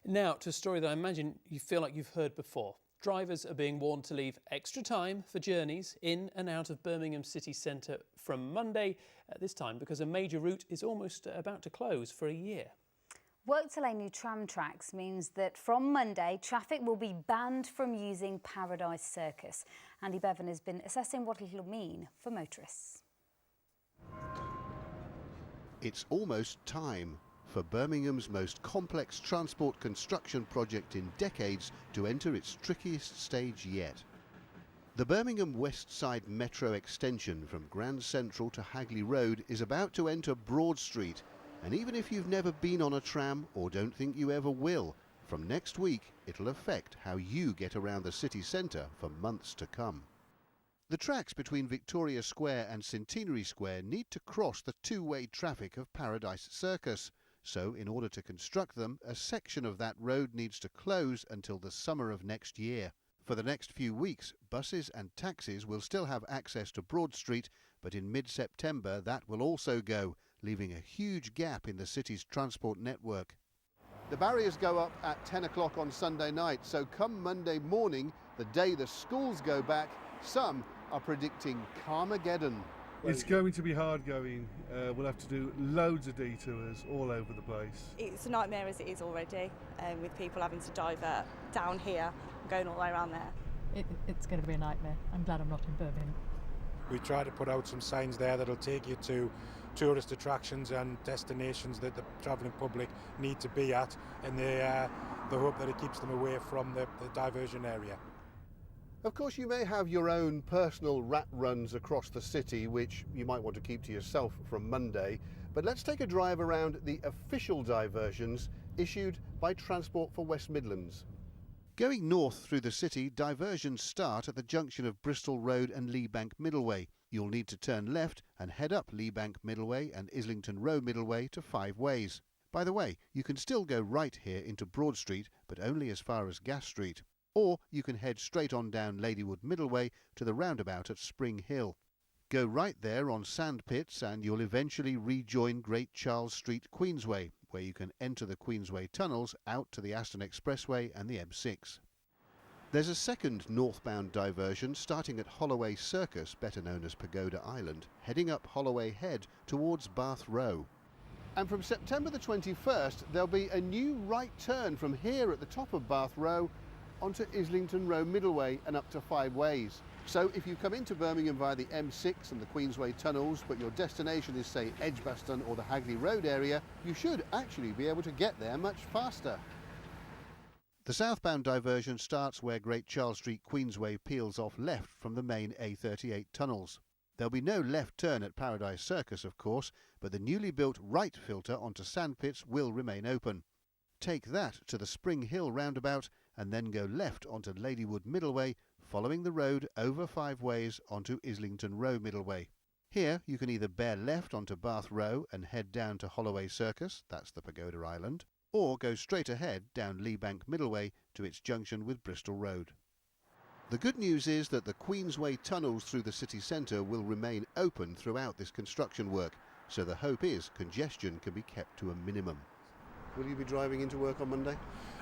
Now to a story that I imagine you feel like you've heard before. Drivers are being warned to leave extra time for journeys in and out of Birmingham city centre from Monday at this time because a major route is almost about to close for a year. Work to lay new tram tracks means that from Monday, traffic will be banned from using Televised Circus. Andy Bevan has been assessing what it'll mean for motorists. It's almost time for Birmingham's most complex transport construction project in decades to enter its trickiest stage yet. The Birmingham Westside Metro extension from Grand Central to Hagley Road is about to enter Broad Street, and even if you've never been on a tram or don't think you ever will, from next week it'll affect how you get around the city centre for months to come. The tracks between Victoria Square and Centenary Square need to cross the two-way traffic of Paradise Circus. So, in order to construct them, a section of that road needs to close until the summer of next year. For the next few weeks, buses and taxis will still have access to Broad Street, but in mid-September that will also go, leaving a huge gap in the city's transport network. The barriers go up at 10 o'clock on Sunday night, so come Monday morning, the day the schools go back, some are predicting Carmageddon. It's going to be hard going. We'll have to do loads of detours all over the place. It's a nightmare as it is already, with people having to divert down here and going all the way around there. It's going to be a nightmare. I'm glad I'm not in Birmingham. We try to put out some signs there that'll take you to tourist attractions and destinations that the travelling public need to be at, and they hope that it keeps them away from the diversion area. Of course, you may have your own personal rat runs across the city, which you might want to keep to yourself from Monday. But let's take a drive around the official diversions issued by Transport for West Midlands. Going north through the city, diversions start at the junction of Bristol Road and Lee Bank Middleway. You'll need to turn left and head up Lee Bank Middleway and Islington Row Middleway to 5 ways. By the way, you can still go right here into Broad Street, but only as far as Gas Street. Or you can head straight on down Ladywood Middleway to the roundabout at Spring Hill. Go right there on Sandpits and you'll eventually rejoin Great Charles Street Queensway, where you can enter the Queensway tunnels out to the Aston Expressway and the M6. There's a second northbound diversion starting at Holloway Circus, better known as Pagoda Island, heading up Holloway Head towards Bath Row. And from September the 21st, there'll be a new right turn from here at the top of Bath Row onto Islington Row Middleway and up to 5 ways. So if you come into Birmingham via the M6 and the Queensway tunnels, but your destination is, say, Edgbaston or the Hagley Road area, you should actually be able to get there much faster. The southbound diversion starts where Great Charles Street Queensway peels off left from the main A38 tunnels. There'll be no left turn at Paradise Circus, of course, but the newly built right filter onto Sandpits will remain open. Take that to the Spring Hill roundabout and then go left onto Ladywood Middleway, following the road over 5 ways onto Islington Row Middleway. Here you can either bear left onto Bath Row and head down to Holloway Circus, that's the Pagoda Island, or go straight ahead down Lee Bank Middleway to its junction with Bristol Road. The good news is that the Queensway tunnels through the city centre will remain open throughout this construction work, so the hope is congestion can be kept to a minimum. Will you be driving into work on Monday?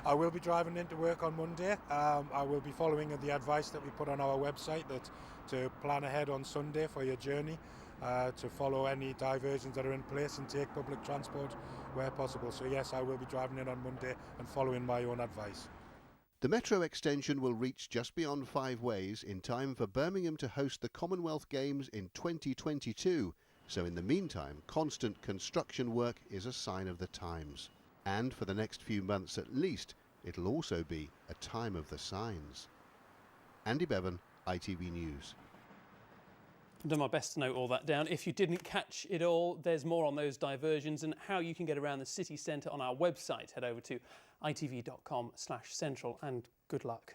I will be driving into work on Monday. I will be following the advice that we put on our website that to plan ahead on Sunday for your journey, to follow any diversions that are in place and take public transport where possible. So yes, I will be driving in on Monday and following my own advice. The Metro extension will reach just beyond 5 ways in time for Birmingham to host the Commonwealth Games in 2022. So in the meantime, constant construction work is a sign of the times. And for the next few months at least, it'll also be a time of the signs. Andy Bevan, ITV News. I've done my best to note all that down. If you didn't catch it all, there's more on those diversions and how you can get around the city centre on our website. Head over to itv.com/central and good luck.